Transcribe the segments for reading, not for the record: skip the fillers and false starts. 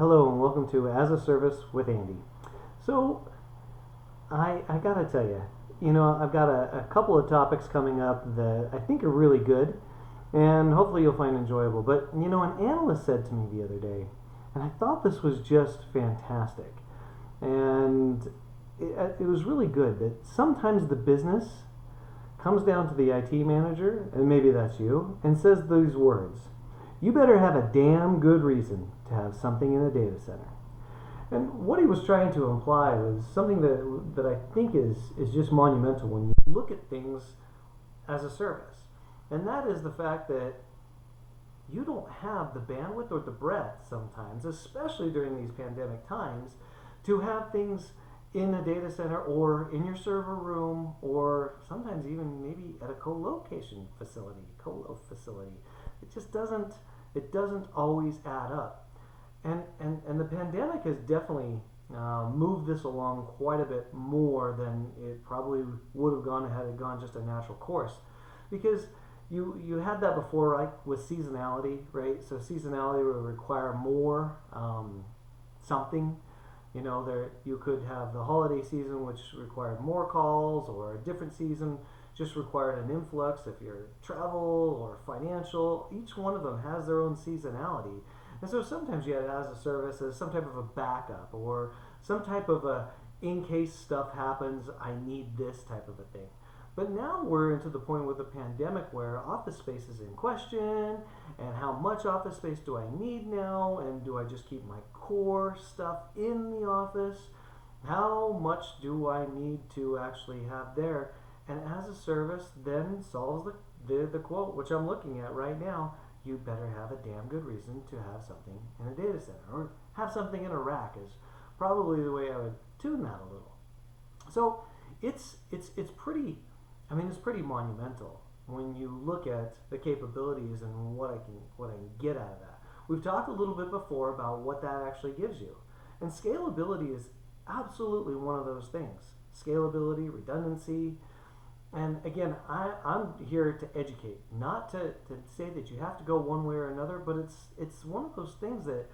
Hello and welcome to As a Service with Andy. So, I gotta tell you, I've got a couple of topics coming up that I think are really good and hopefully you'll find enjoyable. But, an analyst said to me the other day, and I thought this was just fantastic, and it was really good that sometimes the business comes down to the IT manager, and maybe that's you, and says these words: you better have a damn good reason to have something in a data center. And what he was trying to imply was something that I think is just monumental when you look at things as a service. And that is the fact that you don't have the bandwidth or the breadth sometimes, especially during these pandemic times, to have things in a data center or in your server room or sometimes even maybe at a co-location facility, colo facility. It doesn't always add up. And the pandemic has definitely moved this along quite a bit more than it probably would have gone had it gone just a natural course, because you had that before, right, with seasonality, right? So seasonality would require more something. There you could have the holiday season, which required more calls, or a different season just required an influx if you're travel or financial. Each one of them has their own seasonality. And so sometimes you had it as a service as some type of a backup or some type of a in case stuff happens, I need this type of a thing. But now we're into the point with the pandemic where office space is in question, and how much office space do I need now, and do I just keep my core stuff in the office? How much do I need to actually have there? And as a service then solves the quote, which I'm looking at right now: you better have a damn good reason to have something in a data center, or have something in a rack is probably the way I would tune that a little. So it's pretty, it's pretty monumental when you look at the capabilities and what I can get out of that. We've talked a little bit before about what that actually gives you, and scalability is absolutely one of those things. Scalability, redundancy. And again, I'm here to educate, not to say that you have to go one way or another, but it's one of those things that,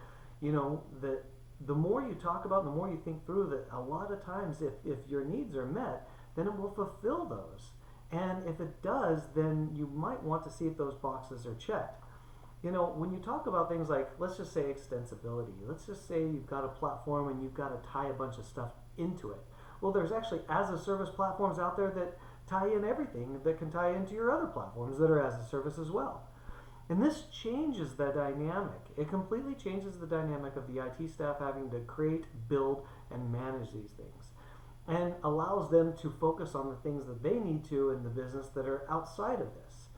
that the more you talk about, the more you think through, that a lot of times if your needs are met, then it will fulfill those. And if it does, then you might want to see if those boxes are checked. When you talk about things like, let's just say extensibility, let's just say you've got a platform and you've got to tie a bunch of stuff into it. Well, there's actually as a service platforms out there that tie in everything that can tie into your other platforms that are as a service as well. And this changes the dynamic. It completely changes the dynamic of the IT staff having to create, build, and manage these things, and allows them to focus on the things that they need to in the business that are outside of this.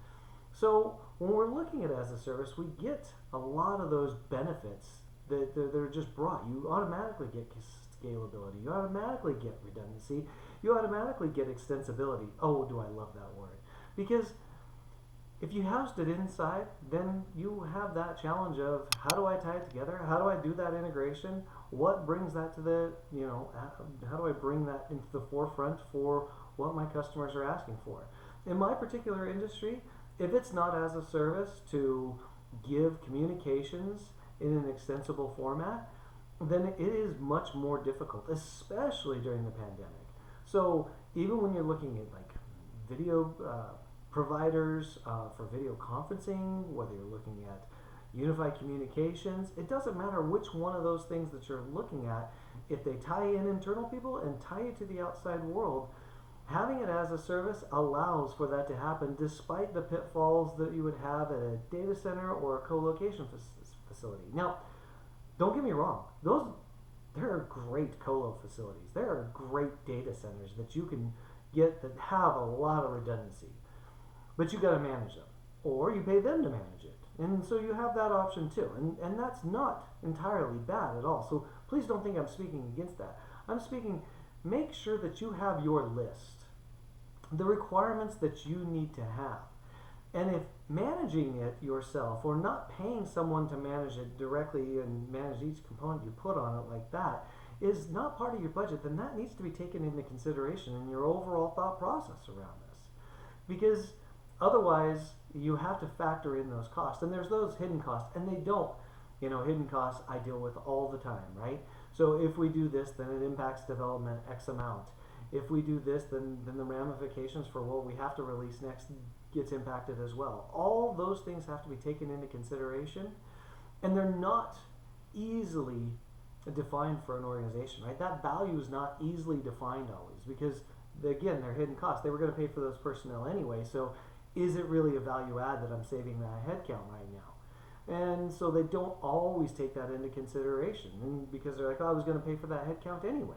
So when we're looking at as a service, we get a lot of those benefits that are just brought. You automatically get scalability. You automatically get redundancy. You automatically get extensibility. Oh, do I love that word. Because if you housed it inside, then you have that challenge of, how do I tie it together? How do I do that integration? What brings that to the, how do I bring that into the forefront for what my customers are asking for? In my particular industry, if it's not as a service to give communications in an extensible format, then it is much more difficult, especially during the pandemic. So even when you're looking at like video providers for video conferencing, whether you're looking at unified communications, it doesn't matter which one of those things that you're looking at. If they tie in internal people and tie it to the outside world, having it as a service allows for that to happen despite the pitfalls that you would have at a data center or a co-location facility. Now, don't get me wrong, there are great colo facilities. There are great data centers that you can get that have a lot of redundancy, but you got to manage them, or you pay them to manage it. And so you have that option too, and that's not entirely bad at all. So please don't think I'm speaking against that. I'm speaking, make sure that you have your list, the requirements that you need to have. And if managing it yourself, or not paying someone to manage it directly and manage each component you put on it like that, is not part of your budget, then that needs to be taken into consideration in your overall thought process around this. Because otherwise, you have to factor in those costs. And there's those hidden costs, and they don't. hidden costs I deal with all the time, right? So if we do this, then it impacts development X amount. If we do this, then the ramifications for what we have to release next gets impacted as well. All those things have to be taken into consideration, and they're not easily defined for an organization, right? That value is not easily defined always because, again, they're hidden costs. They were going to pay for those personnel anyway, so is it really a value add that I'm saving that headcount right now? And so they don't always take that into consideration, and because they're like, oh, I was going to pay for that headcount anyway.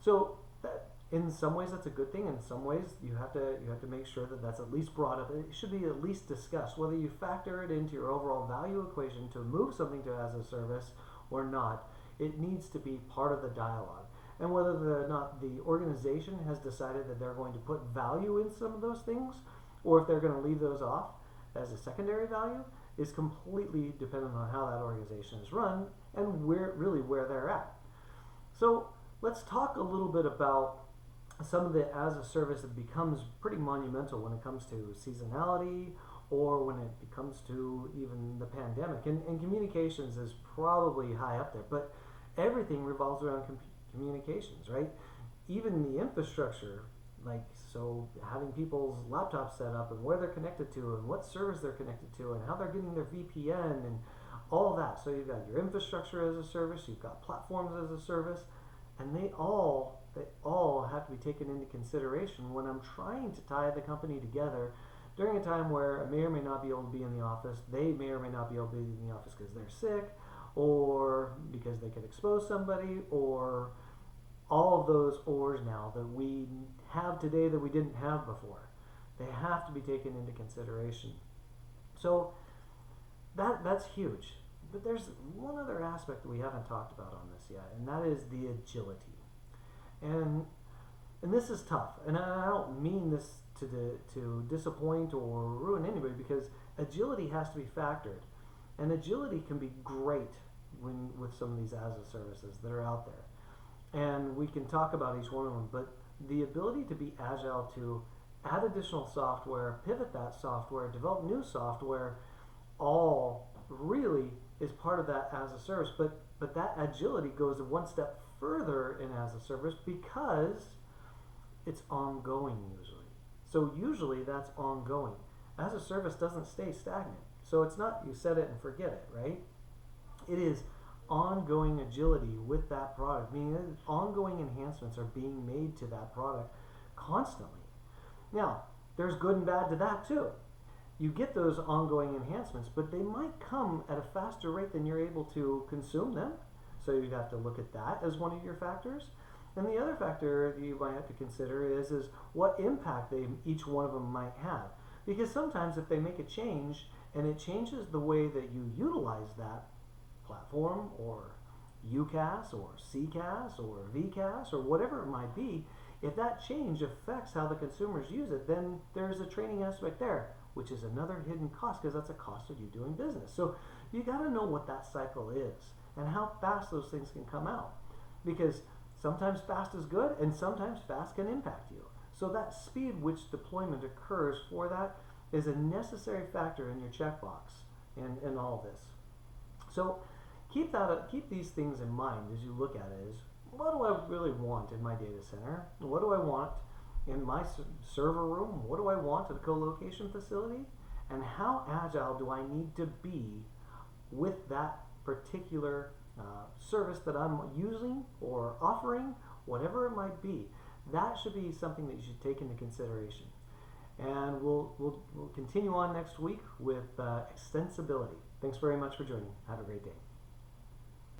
So that, in some ways that's a good thing. In some ways you have to make sure that that's at least brought up. It should be at least discussed, whether you factor it into your overall value equation to move something to as a service or not. It needs to be part of the dialogue. And whether or not the organization has decided that they're going to put value in some of those things, or if they're going to leave those off as a secondary value, is completely dependent on how that organization is run and where they're at. So let's talk a little bit about some of the as a service that becomes pretty monumental when it comes to seasonality or when it comes to even the pandemic. And communications is probably high up there, but everything revolves around communications, right? Even the infrastructure, like, so having people's laptops set up and where they're connected to and what servers they're connected to and how they're getting their VPN and all that. So you've got your infrastructure as a service, you've got platforms as a service, and they all have to be taken into consideration when I'm trying to tie the company together during a time where I may or may not be able to be in the office. They may or may not be able to be in the office because they're sick or because they could expose somebody, or all of those ors now that we have today that we didn't have before. They have to be taken into consideration. So that's huge. But there's one other aspect that we haven't talked about on this yet, and that is the agility. And this is tough, and I don't mean this to disappoint or ruin anybody, because agility has to be factored, and agility can be great with some of these as a services that are out there, and we can talk about each one of them. But the ability to be agile, to add additional software, pivot that software, develop new software, all really is part of that as a service. But that agility goes one step further in as a service because it's ongoing usually. So usually that's ongoing. As a service doesn't stay stagnant. So it's not you set it and forget it, right? It is ongoing agility with that product, meaning ongoing enhancements are being made to that product constantly. Now, there's good and bad to that too. You get those ongoing enhancements, but they might come at a faster rate than you're able to consume them. So you'd have to look at that as one of your factors. And the other factor you might have to consider is what impact each one of them might have. Because sometimes if they make a change and it changes the way that you utilize that platform or UCaaS or CCaaS or VCaaS or whatever it might be, if that change affects how the consumers use it, then there's a training aspect there, which is another hidden cost because that's a cost of you doing business. So you got to know what that cycle is and how fast those things can come out, because sometimes fast is good and sometimes fast can impact you. So that speed which deployment occurs for that is a necessary factor in your checkbox in all this. So keep these things in mind as you look at it. Is what do I really want in my data center? What do I want in my server room? What do I want at a co-location facility? And how agile do I need to be with that particular service that I'm using or offering, whatever it might be? That should be something that you should take into consideration. And we'll continue on next week with extensibility. Thanks very much for joining. Have a great day.